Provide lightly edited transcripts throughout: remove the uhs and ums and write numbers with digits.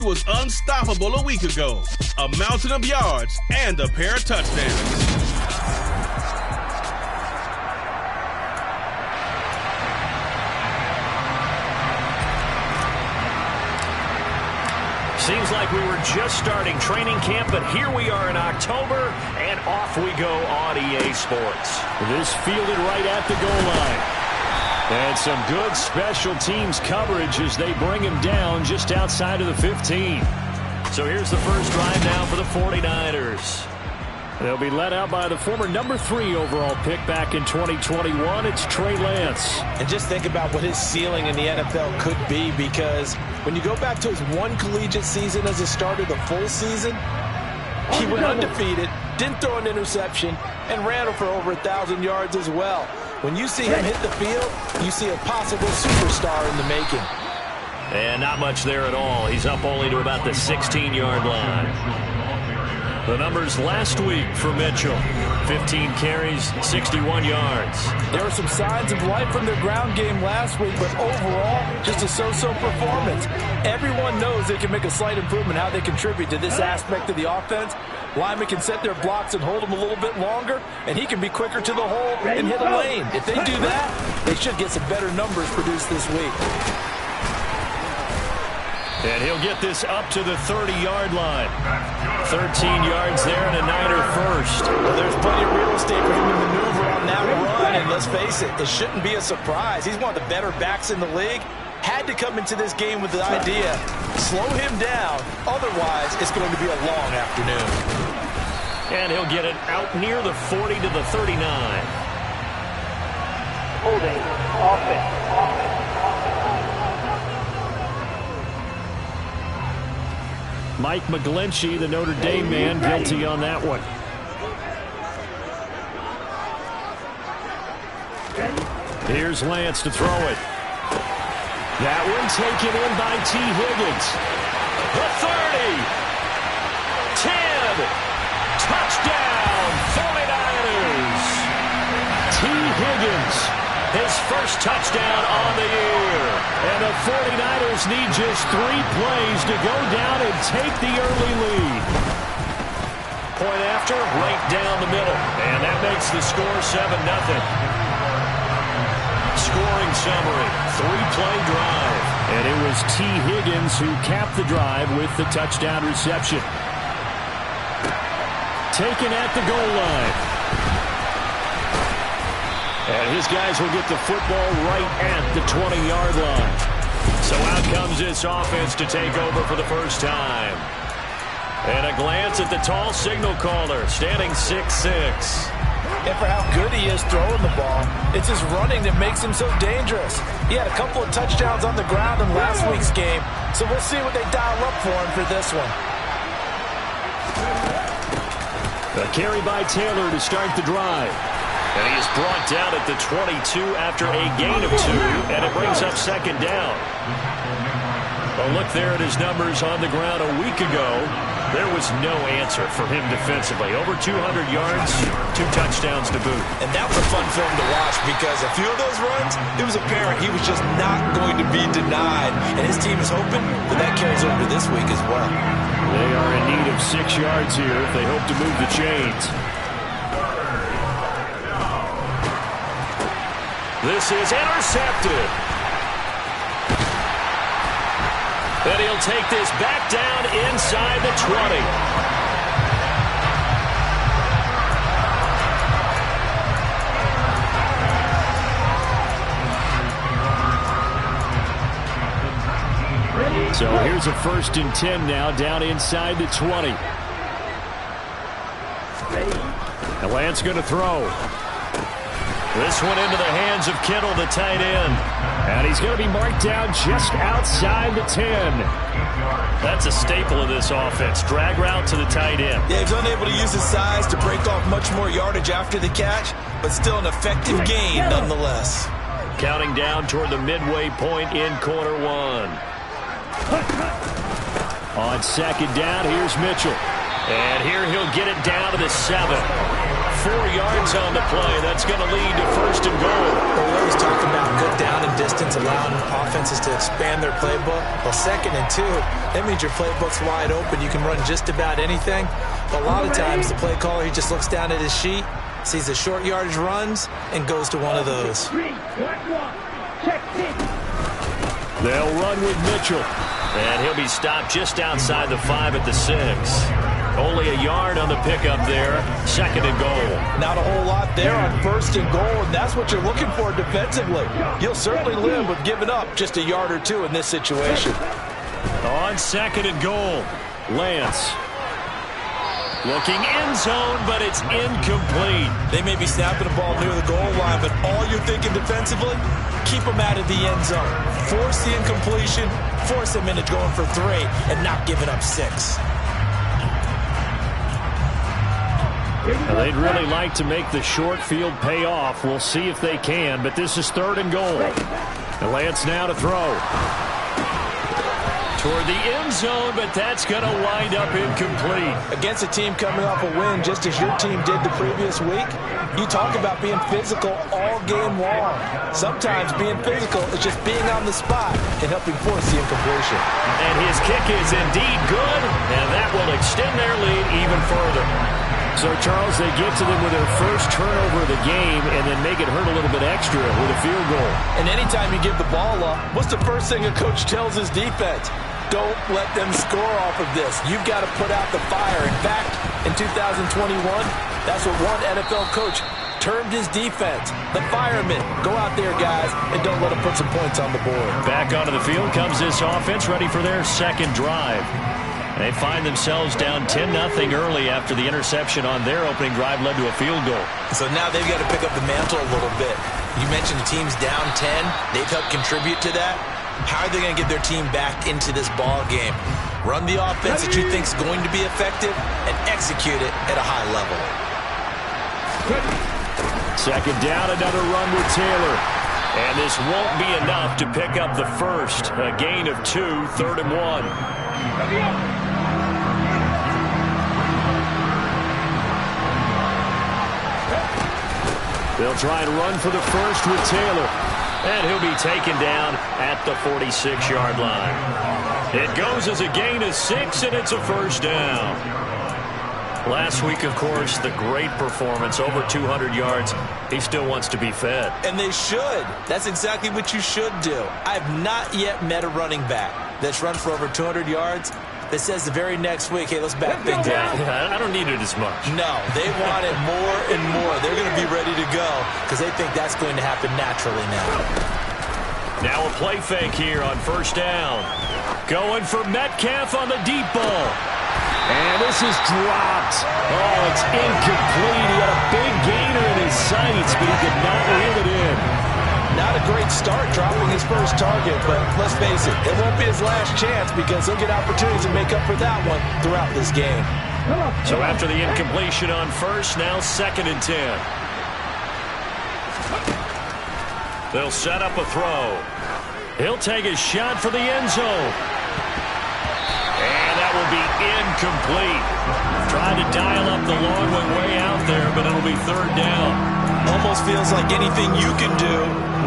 was unstoppable a week ago. A mountain of yards and a pair of touchdowns. Seems like we were just starting training camp, but here we are in October, and off we go on EA Sports. This fielded right at the goal line. And some good special teams coverage as they bring him down just outside of the 15. So here's the first drive now for the 49ers. They'll be led out by the former number 3 overall pick back in 2021. It's Trey Lance. And just think about what his ceiling in the NFL could be, because when you go back to his one collegiate season as a starter, the full season, he went undefeated, didn't throw an interception, and ran for over 1,000 yards as well. When you see him hit the field, you see a possible superstar in the making. And not much there at all. He's up only to about the 16-yard line. The numbers last week for Mitchell. 15 carries, 61 yards. There were some signs of life from their ground game last week, but overall, just a so-so performance. Everyone knows they can make a slight improvement how they contribute to this aspect of the offense. Linemen can set their blocks and hold them a little bit longer, and he can be quicker to the hole and hit a lane. If they do that, they should get some better numbers produced this week. And he'll get this up to the 30-yard line. 13 yards there and a Niner first. Well, there's plenty of real estate for him to maneuver on that run, and let's face it, it shouldn't be a surprise. He's one of the better backs in the league. Had to come into this game with the idea, slow him down, otherwise it's going to be a long afternoon. And he'll get it out near the 40 to the 39. Holding, offense. Mike McGlinchey, the Notre Dame man, guilty on that one. Here's Lance to throw it. That one taken in by T. Higgins. The 30. 10. Touchdown, 49ers. T. Higgins, his first touchdown on the year. And the 49ers need just 3 plays to go down and take the early lead. Point after, right down the middle. And that makes the score 7-0. Scoring summary, 3-play drive. And it was T. Higgins who capped the drive with the touchdown reception. Taken at the goal line. And his guys will get the football right at the 20-yard line. So out comes this offense to take over for the first time. And a glance at the tall signal caller, standing 6'6". And for how good he is throwing the ball, it's his running that makes him so dangerous. He had a couple of touchdowns on the ground in last week's game, so we'll see what they dial up for him for this one. A carry by Taylor to start the drive. And he is brought down at the 22 after a gain of 2, and it brings up second down. A look there at his numbers on the ground a week ago. There was no answer for him defensively. Over 200 yards, 2 touchdowns to boot. And that was a fun film to watch, because a few of those runs, it was apparent he was just not going to be denied. And his team is hoping that carries over to this week as well. They are in need of 6 yards here if they hope to move the chains. This is intercepted. And he'll take this back down inside the 20. So here's a 1st and 10 now, down inside the 20. And Lance going to throw. This one into the hands of Kittle, the tight end. And he's going to be marked down just outside the 10. That's a staple of this offense. Drag route to the tight end. Yeah, he's unable to use his size to break off much more yardage after the catch, but still an effective gain nonetheless. Counting down toward the midway point in quarter 1. On second down, here's Mitchell. And here he'll get it down to the 7. 4 yards on the play. That's going to lead to 1st and goal. Well, we always talk about good down and distance, allowing offenses to expand their playbook. Well, 2nd and 2, that means your playbook's wide open. You can run just about anything. But a lot of times, the play caller, he just looks down at his sheet, sees the short yardage runs, and goes to one of those. They'll run with Mitchell. And he'll be stopped just outside the 5 at the 6. Only a yard on the pickup there. 2nd and goal. Not a whole lot there on 1st and goal, and that's what you're looking for defensively. You'll certainly live with giving up just a yard or 2 in this situation. On 2nd and goal, Lance. Looking end zone, but it's incomplete. They may be snapping the ball near the goal line, but all you're thinking defensively, keep them out of the end zone. Force the incompletion, force them into going for 3, and not giving up 6. Now, they'd really like to make the short field pay off. We'll see if they can, but this is 3rd and goal. And Lance now to throw. Toward the end zone, but that's going to wind up incomplete. Against a team coming off a win, just as your team did the previous week, you talk about being physical all game long. Sometimes being physical is just being on the spot and helping force the incompletion. And his kick is indeed good, and that will extend their lead even further. So, Charles, they get to them with their first turnover of the game and then make it hurt a little bit extra with a field goal. And anytime you give the ball up, what's the first thing a coach tells his defense? Don't let them score off of this. You've got to put out the fire. In fact, in 2021, that's what one NFL coach termed his defense. The firemen. Go out there, guys, and don't let them put some points on the board. Back onto the field comes this offense, ready for their 2nd drive. They find themselves down 10-0 early after the interception on their opening drive led to a field goal. So now they've got to pick up the mantle a little bit. You mentioned the team's down 10. They've helped contribute to that. How are they going to get their team back into this ball game? Run the offense that you think is going to be effective and execute it at a high level. 2nd down, another run with Taylor. And this won't be enough to pick up the first. A gain of 2, 3rd and 1. They'll try and run for the first with Taylor. And he'll be taken down at the 46-yard line. It goes as a gain of 6, and it's a 1st down. Last week, of course, the great performance, over 200 yards. He still wants to be fed. And they should. That's exactly what you should do. I have not yet met a running back that's run for over 200 yards that says the very next week, hey, let's back things out. Yeah, I don't need it as much. No, they want it more and more. They're going to be ready to go because they think that's going to happen naturally now. Now a play fake here on 1st down. Going for Metcalf on the deep ball. And this is dropped. Oh, it's incomplete. He had a big gainer in his sights, but he could not reel it in. Not a great start dropping his first target, but let's face it, it won't be his last chance because he'll get opportunities to make up for that one throughout this game. So after the incompletion on 1st, now 2nd and 10. They'll set up a throw. He'll take a shot for the end zone. And that will be incomplete. Trying to dial up the long way out there, but it'll be 3rd down. Almost feels like anything you can do,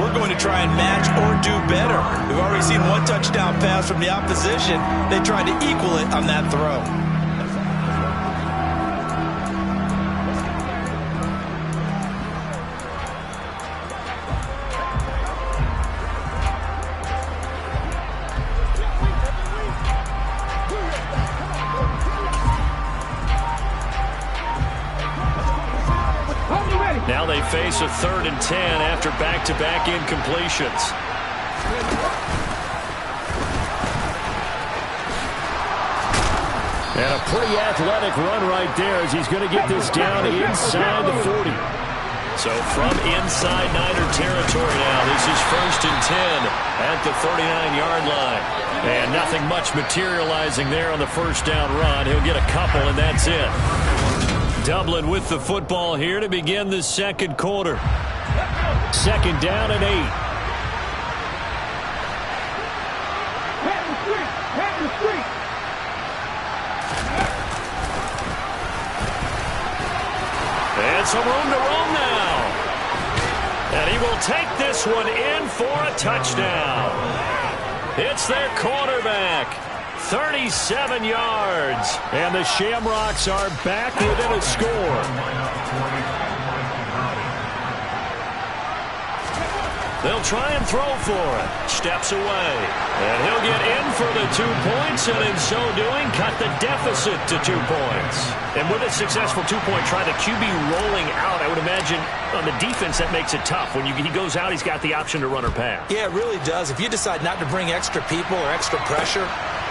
we're going to try and match or do better. We've already seen one touchdown pass from the opposition. They tried to equal it on that throw. Now they face a 3rd and 10 after back-to-back incompletions. And a pretty athletic run right there as he's going to get this down inside the 40. So from inside Niner territory now, this is 1st and 10 at the 39-yard line. And nothing much materializing there on the 1st down run. He'll get a couple, and that's it. Dublin with the football here to begin the 2nd quarter. 2nd down and 8. And And some room to roam now. And he will take this one in for a touchdown. It's their quarterback. 37 yards. And the Shamrocks are back within a score. They'll try and throw for it. Steps away. And he'll get in for the 2 points, and in so doing, cut the deficit to 2 points. And with a successful 2-point try, the QB rolling out, I would imagine on the defense that makes it tough. When he goes out, he's got the option to run or pass. Yeah, it really does. If you decide not to bring extra people or extra pressure,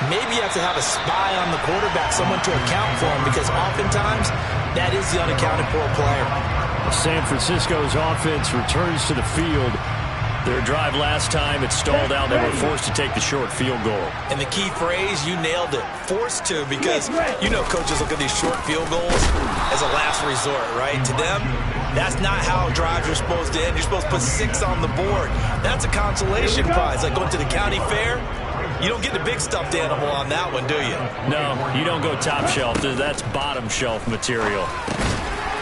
maybe you have to have a spy on the quarterback, someone to account for him, because oftentimes that is the unaccounted for player. San Francisco's offense returns to the field. Their drive last time, it stalled out. They were forced to take the short field goal. And the key phrase, you nailed it, forced to, because you know coaches look at these short field goals as a last resort, right? To them, that's not how drives are supposed to end. You're supposed to put 6 on the board. That's a consolation prize. Like going to the county fair, you don't get the big stuffed animal on that one, do you? No, you don't go top shelf. That's bottom shelf material.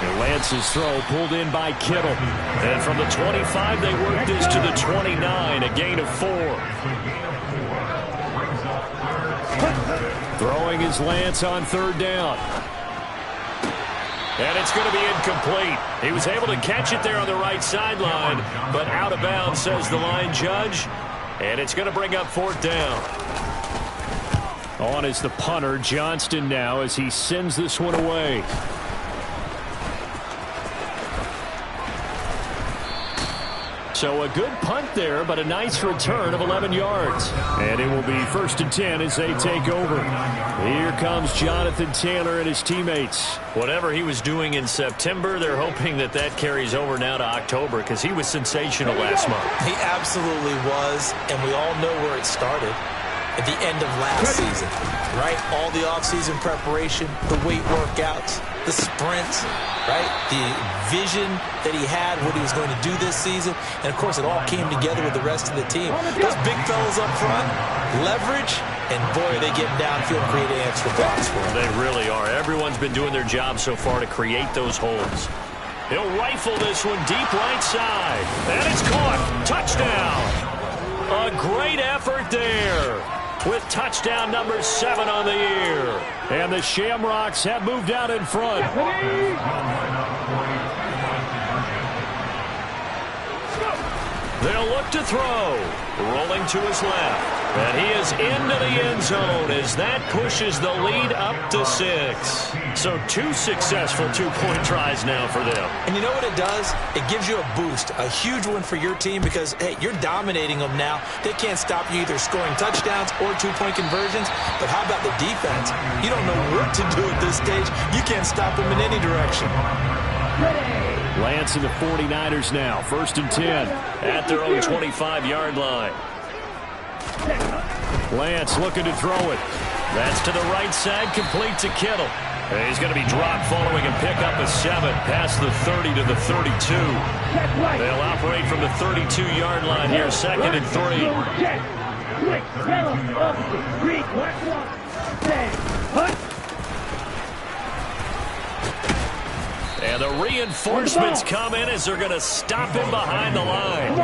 And Lance's throw pulled in by Kittle. And from the 25, they work this to the 29, a gain of 4. Throwing is Lance on 3rd down. And it's going to be incomplete. He was able to catch it there on the right sideline, but out of bounds, says the line judge. And it's going to bring up 4th down. On is the punter, Johnston, now, as he sends this one away. So a good punt there, but a nice return of 11 yards. And it will be 1st and 10 as they take over. Here comes Jonathan Taylor and his teammates. Whatever he was doing in September, they're hoping that carries over now to October, because he was sensational last month. He absolutely was, and we all know where it started. At the end of last season, right? All the offseason preparation, the weight workouts, the sprints, right? The vision that he had, what he was going to do this season. And, of course, it all came together with the rest of the team. Those big fellas up front, leverage, and, boy, are they getting downfield and creating extra blocks for them. They really are. Everyone's been doing their job so far to create those holes. He'll rifle this one deep right side. And it's caught. Touchdown. A great effort there, with touchdown number 7 on the year. And the Shamrocks have moved out in front. They'll look to throw. Rolling to his left. And he is into the end zone as that pushes the lead up to 6. So 2 successful 2-point tries now for them. And you know what it does? It gives you a boost, a huge one for your team, because, hey, you're dominating them now. They can't stop you either scoring touchdowns or 2-point conversions. But how about the defense? You don't know what to do at this stage. You can't stop them in any direction. Lance and the 49ers now. 1st and 10 at their own 25-yard line. Lance looking to throw it. That's to the right side, complete to Kittle. And he's going to be dropped following a pickup of 7 past the 30 to the 32. They'll operate from the 32-yard line here, 2nd and 3. And the reinforcements come in as they're going to stop him behind the line.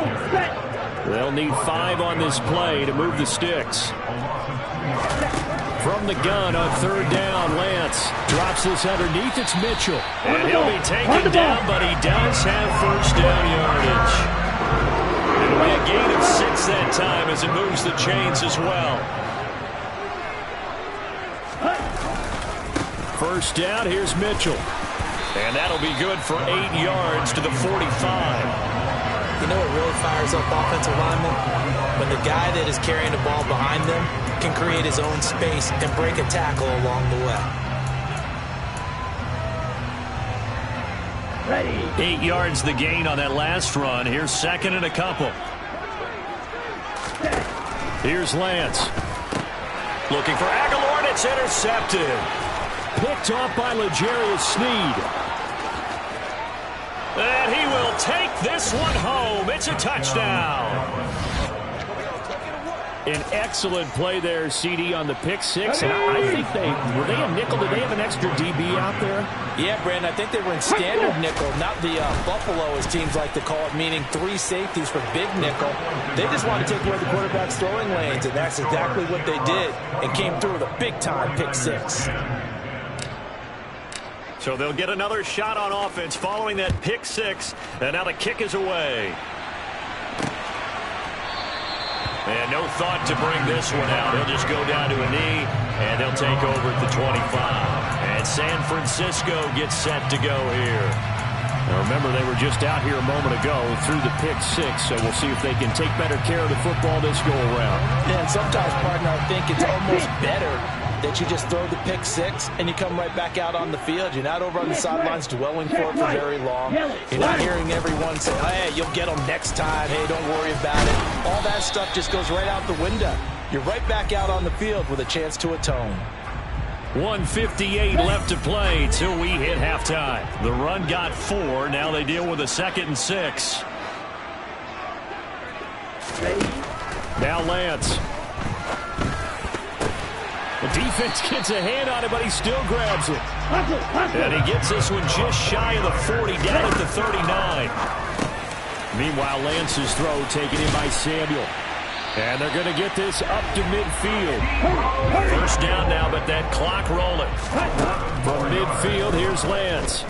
They'll need 5 on this play to move the sticks. From the gun on 3rd down, Lance drops this underneath. It's Mitchell. And he'll be taken down, but he does have 1st down yardage. It'll be a gain of 6 that time as it moves the chains as well. 1st down, here's Mitchell. And that'll be good for 8 yards to the 45. You know what really fires up offensive linemen? When the guy that is carrying the ball behind them can create his own space and break a tackle along the way. 8 yards the gain on that last run. Here's 2nd and a couple. Here's Lance. Looking for Aguilar, and it's intercepted. Picked off by L'Jarius Sneed. And he will take this one home. It's a touchdown. An excellent play there, CD, on the pick six. And I think were they a nickel? Did they have an extra DB out there? Yeah, Brandon, I think they were in standard nickel, not the Buffalo, as teams like to call it, meaning 3 safeties for big nickel. They just want to take away the quarterback's throwing lanes, and that's exactly what they did, and came through with a big-time pick six. So they'll get another shot on offense following that pick six, and now the kick is away. And no thought to bring this one out. He'll just go down to a knee, and they'll take over at the 25. And San Francisco gets set to go here. Now remember, they were just out here a moment ago through the pick six, so we'll see if they can take better care of the football this go-around. Yeah, and sometimes, partner, I think it's almost better that you just throw the pick six and you come right back out on the field. You're not over on the sidelines dwelling for it for very long. You're not hearing everyone say, hey, you'll get them next time. Hey, don't worry about it. All that stuff just goes right out the window. You're right back out on the field with a chance to atone. 1:58 left to play till we hit halftime. The run got 4. Now they deal with a 2nd and 6. Now Lance. The defense gets a hand on it, but he still grabs it. And he gets this one just shy of the 40, down at the 39. Meanwhile, Lance's throw taken in by Samuel. And they're going to get this up to midfield. First down now, but that clock rolling. From midfield, here's Lance.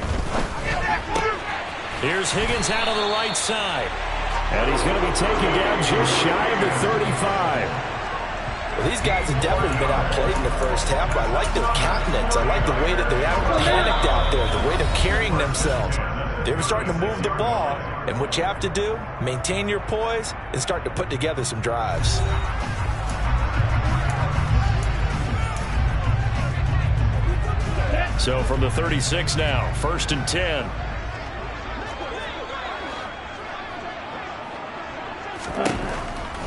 Here's Higgins out on the right side. And he's going to be taken down just shy of the 35. Well, these guys have definitely been outplayed in the first half. I like their countenance. I like the way that they haven't panicked out there, the way they're carrying themselves. They're starting to move the ball, and what you have to do, maintain your poise and start to put together some drives. So from the 36 now, 1st and 10.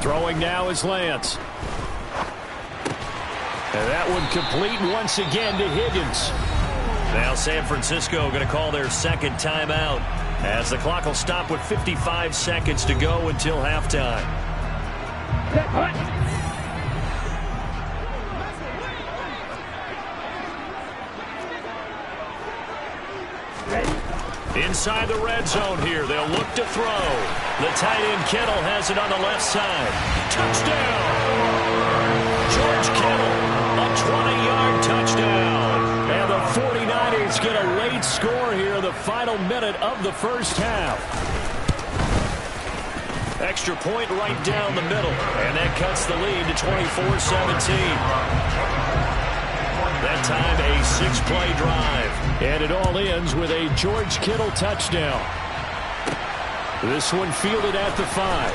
Throwing now is Lance. And that one complete once again to Higgins. Now San Francisco going to call their 2nd timeout as the clock will stop with 55 seconds to go until halftime. Inside the red zone here, they'll look to throw. The tight end Kittle has it on the left side. Touchdown! George Kittle, a 20-yard touchdown. And the 49ers get a late score here in the final minute of the first half. Extra point right down the middle, and that cuts the lead to 24-17. That time a 6-play drive. And it all ends with a George Kittle touchdown. This one fielded at the 5.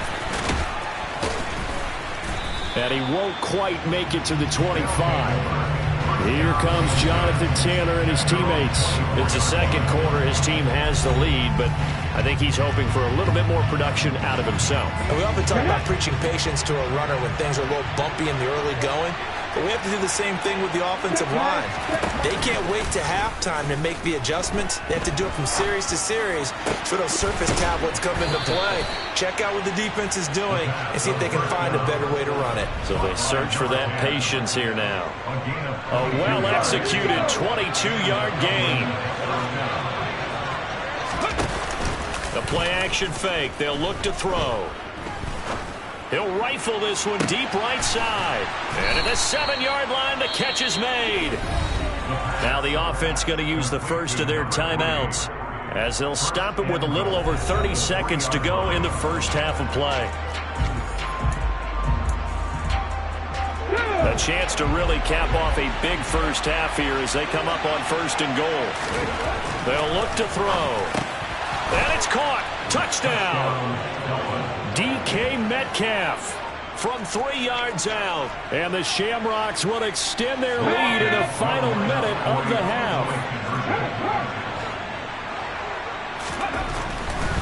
And he won't quite make it to the 25. Here comes Jonathan Taylor and his teammates. It's the second quarter. His team has the lead, but I think he's hoping for a little bit more production out of himself. And we often talk about preaching patience to a runner when things are a little bumpy in the early going. But we have to do the same thing with the offensive line. They can't wait to halftime to make the adjustments. They have to do it from series to series so those surface tablets come into play. Check out what the defense is doing and see if they can find a better way to run it. So they search for that patience here now. A well-executed 22-yard gain. The play-action fake. They'll look to throw. He'll rifle this one deep right side. And at the 7-yard line, the catch is made. Now the offense going to use the first of their timeouts as they'll stop it with a little over 30 seconds to go in the first half of play. A chance to really cap off a big first half here as they come up on 1st and goal. They'll look to throw. And it's caught. Touchdown. DK Metcalf from 3 yards out. And the Shamrocks will extend their lead in the final minute of the half.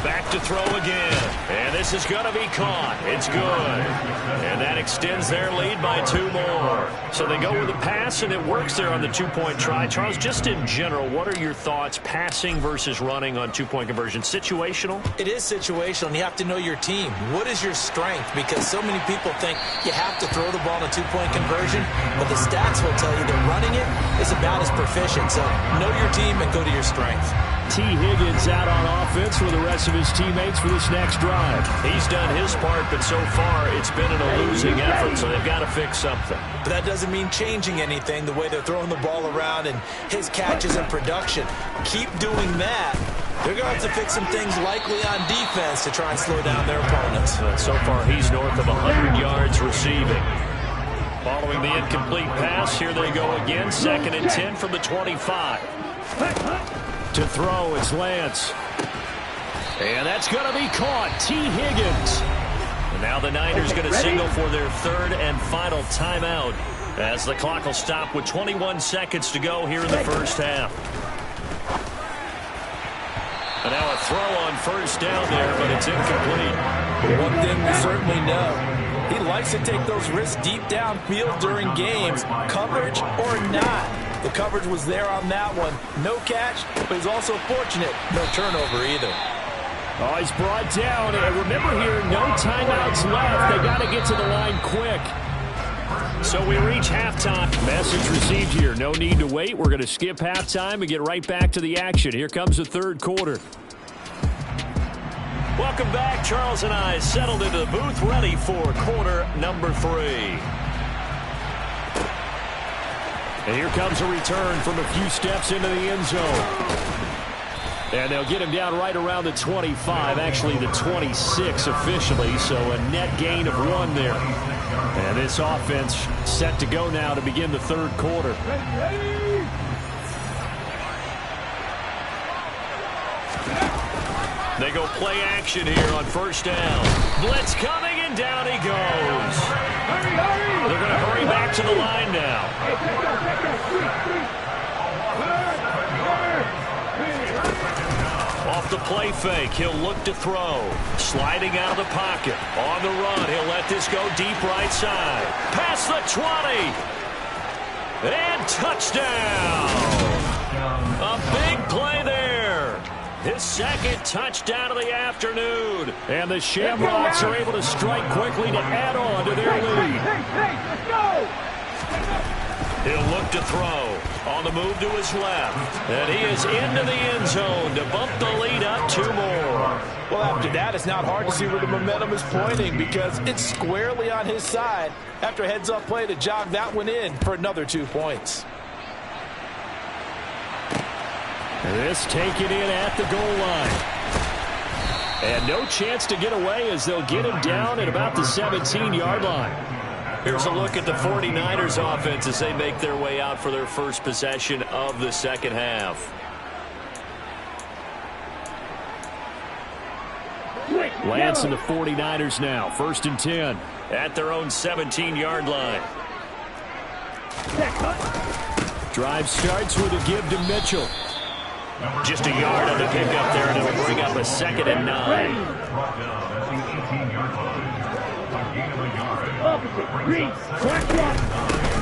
Back to throw again. And this is going to be caught. It's good. And that extends their lead by 2 more. So they go with a pass, and it works there on the 2-point try. Charles, just in general, what are your thoughts passing versus running on 2-point conversion? Situational? It is situational, and you have to know your team. What is your strength? Because so many people think you have to throw the ball in a 2-point conversion, but the stats will tell you that running it is about as proficient. So know your team and go to your strength. T. Higgins out on offense with the rest of his teammates for this next drive. He's done his part, but so far it's been in a losing effort, so they've got to fix something. But that doesn't mean changing anything, the way they're throwing the ball around and his catches and production. Keep doing that. They're going to have to fix some things likely on defense to try and slow down their opponents. So far he's north of 100 yards receiving. Following the incomplete pass, here they go again. 2nd and 10 from the 25. To throw, it's Lance. And that's going to be caught. T. Higgins. And now the Niners going to signal for their 3rd and final timeout as the clock will stop with 21 seconds to go here in the first half. And now a throw on 1st down there, but it's incomplete. One thing we certainly know. He likes to take those risks deep downfield during games, coverage or not. The coverage was there on that one. No catch, but he's also fortunate. No turnover either. Oh, he's brought down. And remember here, no timeouts left. They got to get to the line quick. So we reach halftime. Message received here. No need to wait. We're going to skip halftime and get right back to the action. Here comes the 3rd quarter. Welcome back. Charles and I settled into the booth, ready for quarter number 3. And here comes a return from a few steps into the end zone. And they'll get him down right around the 25, actually the 26 officially, so a net gain of 1 there. And this offense set to go now to begin the 3rd quarter. They go play action here on 1st down. Blitz coming, and down he goes. They're going to hurry back to the line now. Off the play fake, he'll look to throw. Sliding out of the pocket. On the run, he'll let this go deep right side. Past the 20. And touchdown. A big play there. His 2nd touchdown of the afternoon. And the Shamrocks are able to strike quickly to add on to their lead. He'll look to throw. On the move to his left. And he is into the end zone to bump the lead up 2 more. Well, after that, it's not hard to see where the momentum is pointing because it's squarely on his side after a heads-up play to jog that one in for another 2 points. This taken in at the goal line. And no chance to get away as they'll get him down at about the 17-yard line. Here's a look at the 49ers offense as they make their way out for their first possession of the 2nd half. Lance and the 49ers now. 1st and 10 at their own 17-yard line. Drive starts with a give to Mitchell. Just a yard on the pickup there, and it'll bring up a 2nd and 9.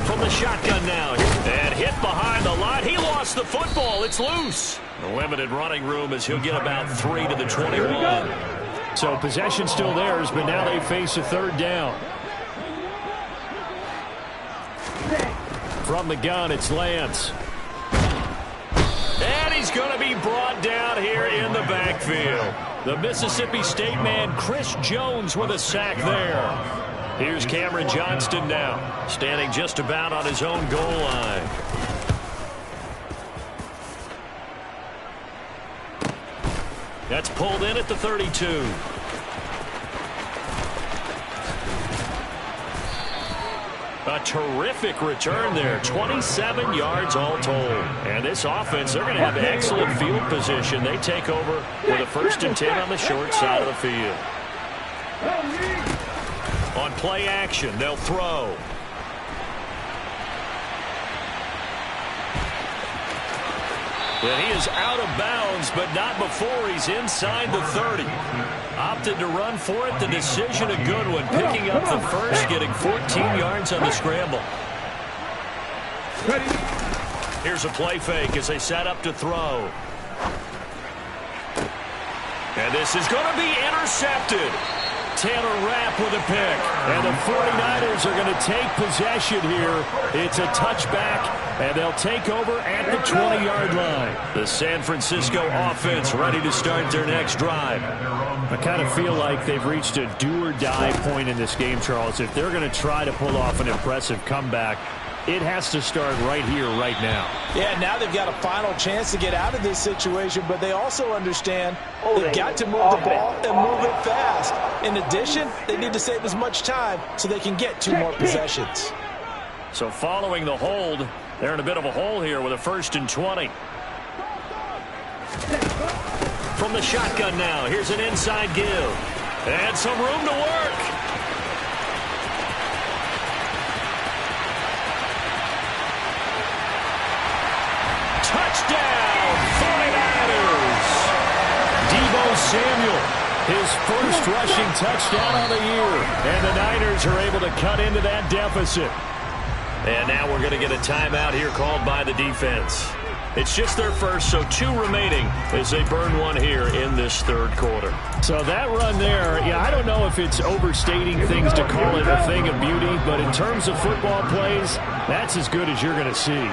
From the shotgun now. And hit behind the line. He lost the football. It's loose. The limited running room as he'll get about 3 to the 21. So possession still theirs, but now they face a 3rd down. From the gun, it's Lance. And he's going to be brought down here in the backfield. The Mississippi State man, Chris Jones, with a sack there. Here's Cameron Johnston now, standing just about on his own goal line. That's pulled in at the 32. A terrific return there. 27 yards all told. And this offense, they're going to have excellent field position. They take over with a 1st and 10 on the short side of the field. On play action, they'll throw. And he is out of bounds, but not before he's inside the 30. Opted to run for it. The decision a good one. Picking up the first, getting 14 yards on the scramble. Here's a play fake as they set up to throw. And this is going to be intercepted. Taylor Rapp with a pick. And the 49ers are going to take possession here. It's a touchback, and they'll take over at the 20-yard line. The San Francisco offense ready to start their next drive. I kind of feel like they've reached a do-or-die point in this game, Charles. If they're going to try to pull off an impressive comeback, it has to start right here, right now. Yeah, now they've got a final chance to get out of this situation, but they also understand they've got to move the ball and move it fast. In addition, they need to save as much time so they can get 2 more possessions. So following the hold, they're in a bit of a hole here with a 1st and 20. From the shotgun now, here's an inside give. And some room to work. Touchdown, 49ers! Deebo Samuel, his first rushing touchdown of the year. And the Niners are able to cut into that deficit. And now we're going to get a timeout here called by the defense. It's just their first, so 2 remaining as they burn one here in this 3rd quarter. So that run there, yeah, I don't know if it's overstating things to call it a thing of beauty, but in terms of football plays, that's as good as you're going to see.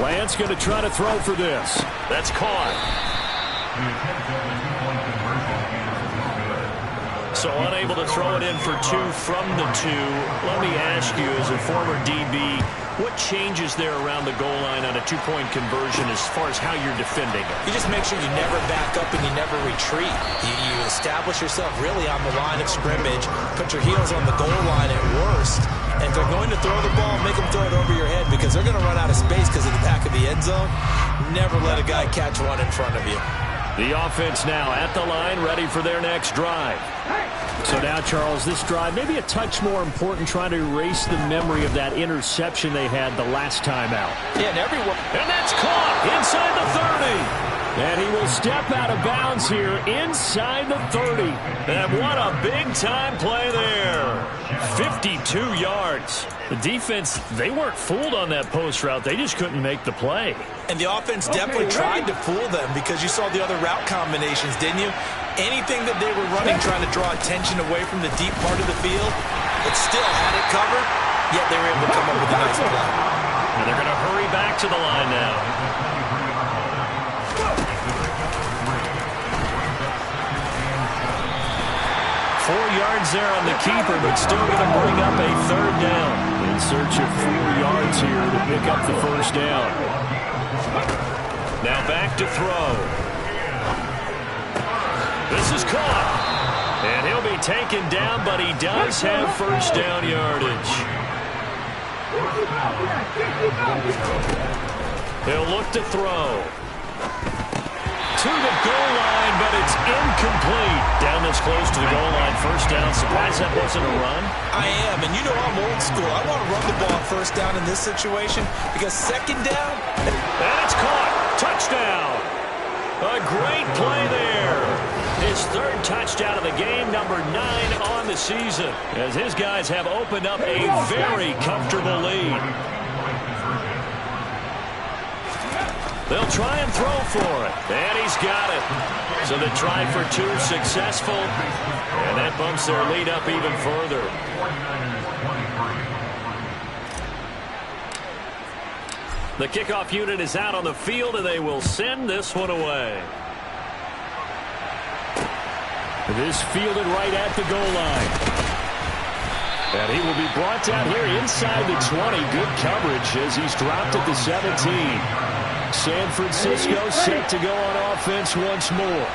Lance going to try to throw for this. That's caught. So unable to throw it in for 2 from the 2. Let me ask you, as a former DB, what changes there around the goal line on a 2-point conversion as far as how you're defending it? You just make sure you never back up and you never retreat. You establish yourself really on the line of scrimmage, put your heels on the goal line at worst. And if they're going to throw the ball, make them throw it over your head because they're going to run out of space because of the back of the end zone. Never let a guy catch one in front of you. The offense now at the line, ready for their next drive. So now, Charles, this drive maybe a touch more important, trying to erase the memory of that interception they had the last time out. Yeah, and that's caught inside the 30. And he will step out of bounds here inside the 30. And what a big-time play there. 52 yards. The defense, they weren't fooled on that post route. They just couldn't make the play. And the offense definitely tried to fool them because you saw the other route combinations, didn't you? Anything that they were running, trying to draw attention away from the deep part of the field, but still had it covered, yet they were able to come up with a nice play. And they're going to hurry back to the line now. 4 yards there on the keeper, but still going to bring up a 3rd down. In search of 4 yards here to pick up the 1st down. Now back to throw. This is caught. And he'll be taken down, but he does have 1st down yardage. He'll look to throw. To the goal line, but it's incomplete. Down this close to the goal line, 1st down. Surprised that wasn't a run? I am, and you know I'm old school. I want to run the ball on 1st down in this situation because 2nd down. And it's caught. Touchdown. A great play there. His 3rd touchdown of the game, number 9 on the season, as his guys have opened up a very comfortable lead. They'll try and throw for it. And he's got it. So the try for 2 successful. And that bumps their lead up even further. The kickoff unit is out on the field, and they will send this one away. This fielded right at the goal line. And he will be brought down here inside the 20. Good coverage as he's dropped at the 17. San Francisco set to go on offense once more.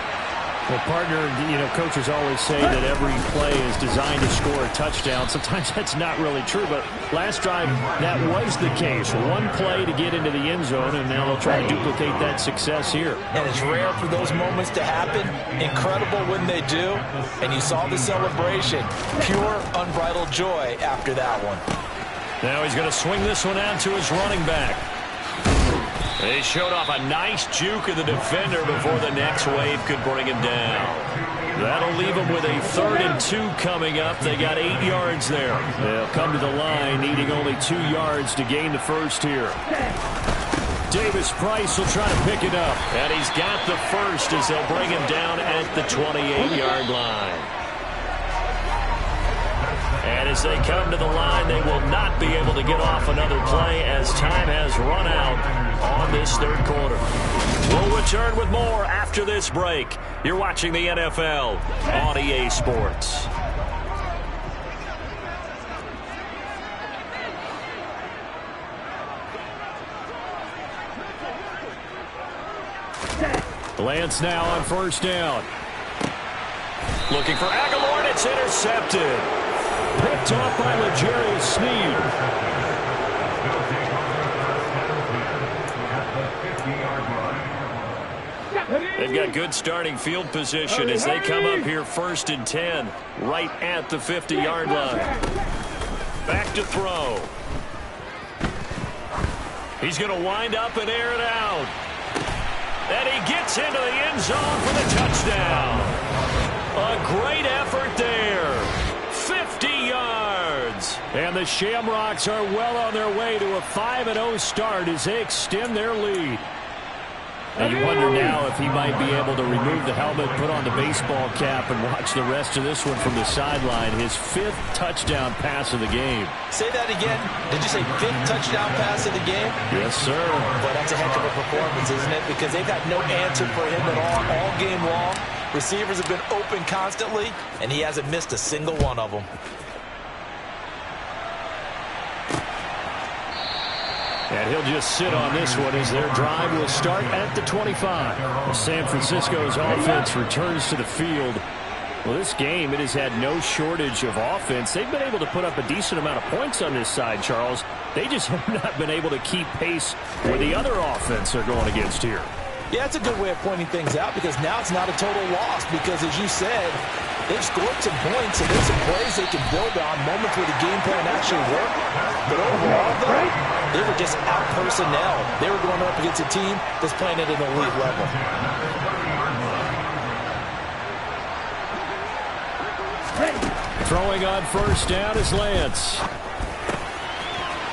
Well, partner, you know, coaches always say that every play is designed to score a touchdown. Sometimes that's not really true, but last drive, that was the case. One play to get into the end zone, and now they'll try to duplicate that success here. And it's rare for those moments to happen. Incredible when they do. And you saw the celebration. Pure, unbridled joy after that one. Now he's going to swing this one out to his running back. They showed off a nice juke of the defender before the next wave could bring him down. That'll leave them with a 3rd and 2 coming up. They got 8 yards there. They'll come to the line needing only 2 yards to gain the first here. Davis Price will try to pick it up. And he's got the first as they'll bring him down at the 28-yard line. And as they come to the line, they will not be able to get off another play as time has run out on this 3rd quarter. We'll return with more after this break. You're watching the NFL on EA Sports. Lance now on 1st down. Looking for Aguilar, and it's intercepted. Picked off by L'Jarius Sneed. They've got good starting field position as they come up here 1st and 10, right at the 50-yard line. Back to throw. He's going to wind up and air it out. And he gets into the end zone for the touchdown. A great effort there. 50 yards. And the Shamrocks are well on their way to a 5-0 start as they extend their lead. And you wonder now if he might be able to remove the helmet, put on the baseball cap, and watch the rest of this one from the sideline. His 5th touchdown pass of the game. Say that again. Did you say 5th touchdown pass of the game? Yes, sir. But that's a heck of a performance, isn't it? Because they've had no answer for him at all game long. Receivers have been open constantly, and he hasn't missed a single one of them. And he'll just sit on this one as their drive will start at the 25. San Francisco's offense returns to the field. Well, this game, it has had no shortage of offense. They've been able to put up a decent amount of points on this side, Charles. They just have not been able to keep pace with the other offense they're going against here. Yeah, it's a good way of pointing things out because now it's not a total loss because, as you said, they've scored some points and there's some plays they can build on, moments where the game plan actually worked. But overall, though, they were just out-personnel. They were going up against a team that's playing at an elite level. Throwing on 1st down is Lance.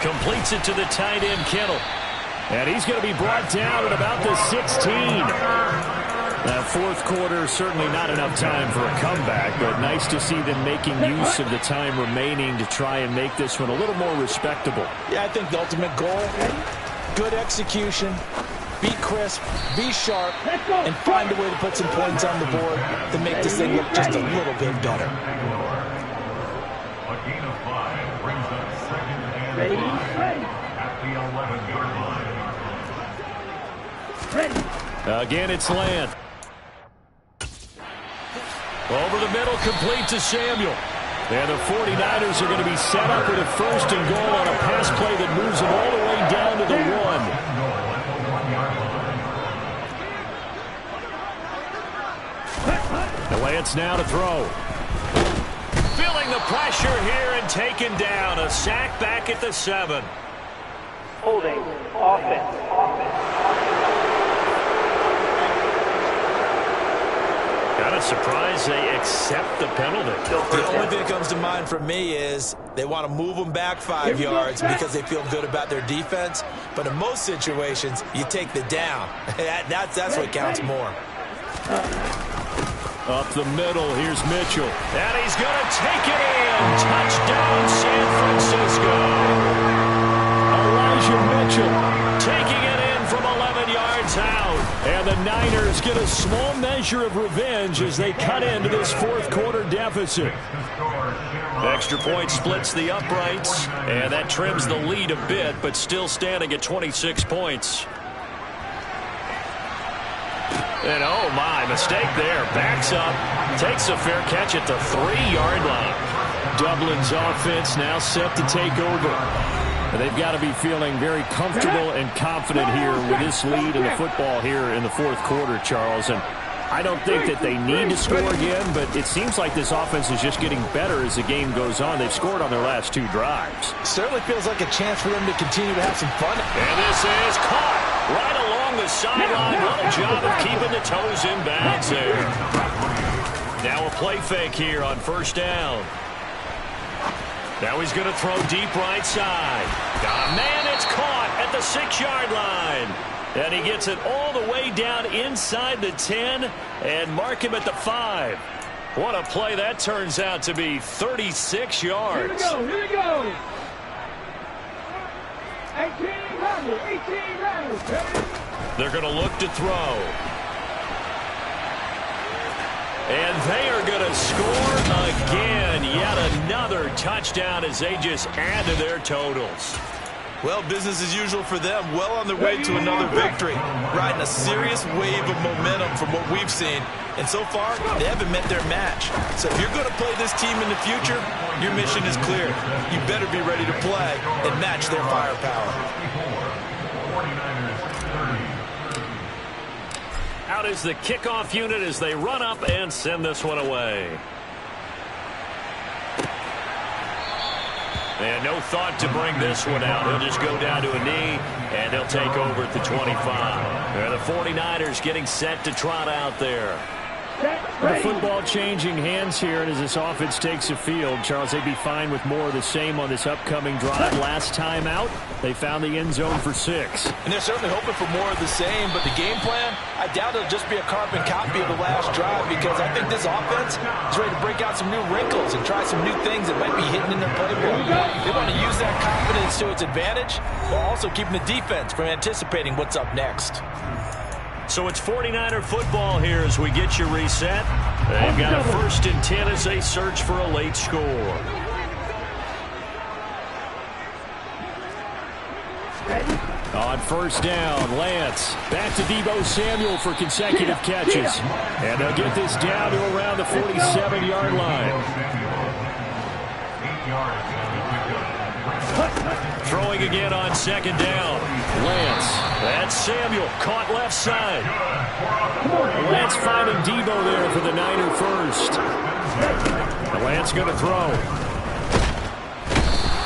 Completes it to the tight end, Kittle. And he's going to be brought down at about the 16. That 4th quarter, certainly not enough time for a comeback, but nice to see them making use of the time remaining to try and make this one a little more respectable. Yeah, I think the ultimate goal, good execution, be crisp, be sharp, and find a way to put some points on the board to make this thing look just a little bit better. A gain of 5 brings up 2nd and 5 at the 11-yard line. Again, it's Lance. Over the middle, complete to Samuel. And the 49ers are going to be set up with a 1st and goal on a pass play that moves them all the way down to the 1. And Lance now to throw. Feeling the pressure here and taken down. A sack back at the 7. Holding, offense. Kind of surprised they accept the penalty. The only thing that comes to mind for me is they want to move them back 5 yards because they feel good about their defense. But in most situations, you take the down. That's what counts more. Up the middle, here's Mitchell. And he's going to take it in. Touchdown, San Francisco. Elijah Mitchell taking it in from 11 yards out. And the Niners get a small measure of revenge as they cut into this 4th quarter deficit. Extra point splits the uprights, and that trims the lead a bit, but still standing at 26 points. And oh my, mistake there. Backs up, takes a fair catch at the 3-yard line. Dublin's offense now set to take over. And they've got to be feeling very comfortable and confident here with this lead in the football here in the 4th quarter, Charles. And I don't think that they need to score again, but it seems like this offense is just getting better as the game goes on. They've scored on their last 2 drives. Certainly feels like a chance for them to continue to have some fun. And this is caught. Right along the sideline. What a job of keeping the toes in bounds there. Now a play fake here on first down. Now he's going to throw deep right side. Man, it's caught at the 6-yard line. And he gets it all the way down inside the 10 and mark him at the 5. What a play that turns out to be, 36 yards. Here we go. 18 runners. They're going to look to throw. And they are going to score again. Yet another touchdown as they just add to their totals. Well, business as usual for them. Well on their way to another victory. Riding a serious wave of momentum from what we've seen. And so far, they haven't met their match. So if you're going to play this team in the future, your mission is clear. You better be ready to play and match their firepower. Out is the kickoff unit as they run up and send this one away. And no thought to bring this one out. He'll just go down to a knee, and they'll take over at the 25. They're the 49ers getting set to trot out there. The football changing hands here, and as this offense takes the field, Charles, they'd be fine with more of the same on this upcoming drive. Last time out, they found the end zone for 6. And they're certainly hoping for more of the same, but the game plan, I doubt it'll just be a carbon copy of the last drive, because I think this offense is ready to break out some new wrinkles and try some new things that might be hidden in their playbook. They want to use that confidence to its advantage, while also keeping the defense from anticipating what's up next. So it's 49er football here as we get you reset. They've got a 1st and 10 as they search for a late score. On first down, Lance back to Deebo Samuel for consecutive catches. And they'll get this down to around the 47-yard line. Throwing again on 2nd down. Lance. That's Samuel. Caught left side. Lance finding Deebo there for the Niner first. Lance going to throw.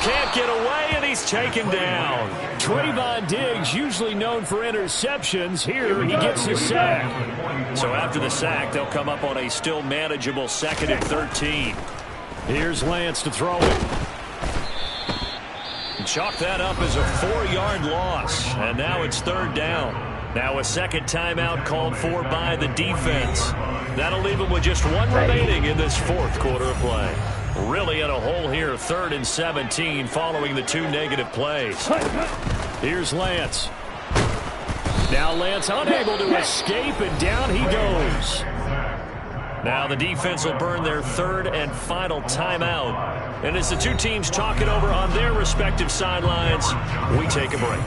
Can't get away, and he's taken down. Trayvon Diggs, usually known for interceptions. Here he gets the sack. So after the sack, they'll come up on a still manageable 2nd and 13. Here's Lance to throw it. Chalk that up as a 4-yard loss, and now it's 3rd down. Now a second timeout called for by the defense. That'll leave them with just one remaining in this 4th quarter of play. Really in a hole here, 3rd and 17 following the 2 negative plays. Here's Lance. Now Lance unable to escape, and down he goes. Now the defense will burn their 3rd and final timeout. And as the two teams talk it over on their respective sidelines, we take a break.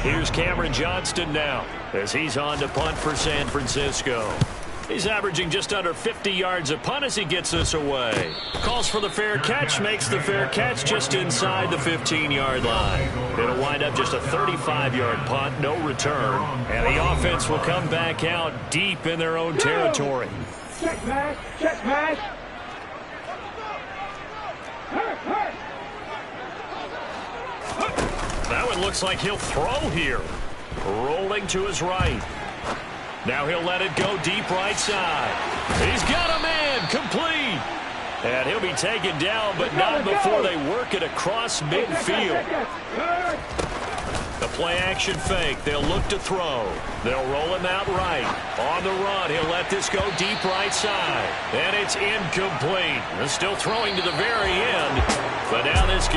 Here's Cameron Johnston now as he's on to punt for San Francisco. He's averaging just under 50 yards a punt as he gets this away. Calls for the fair catch, makes the fair catch just inside the 15-yard line. It'll wind up just a 35-yard punt, no return. And the offense will come back out deep in their own territory. Check match. That one looks like he'll throw here. Rolling to his right. Now he'll let it go deep right side. He's got a man, complete. And he'll be taken down, but not before they work it across midfield. The play action fake. They'll look to throw. They'll roll him out right. On the run, he'll let this go deep right side. And it's incomplete. They're still throwing to the very end. But now this game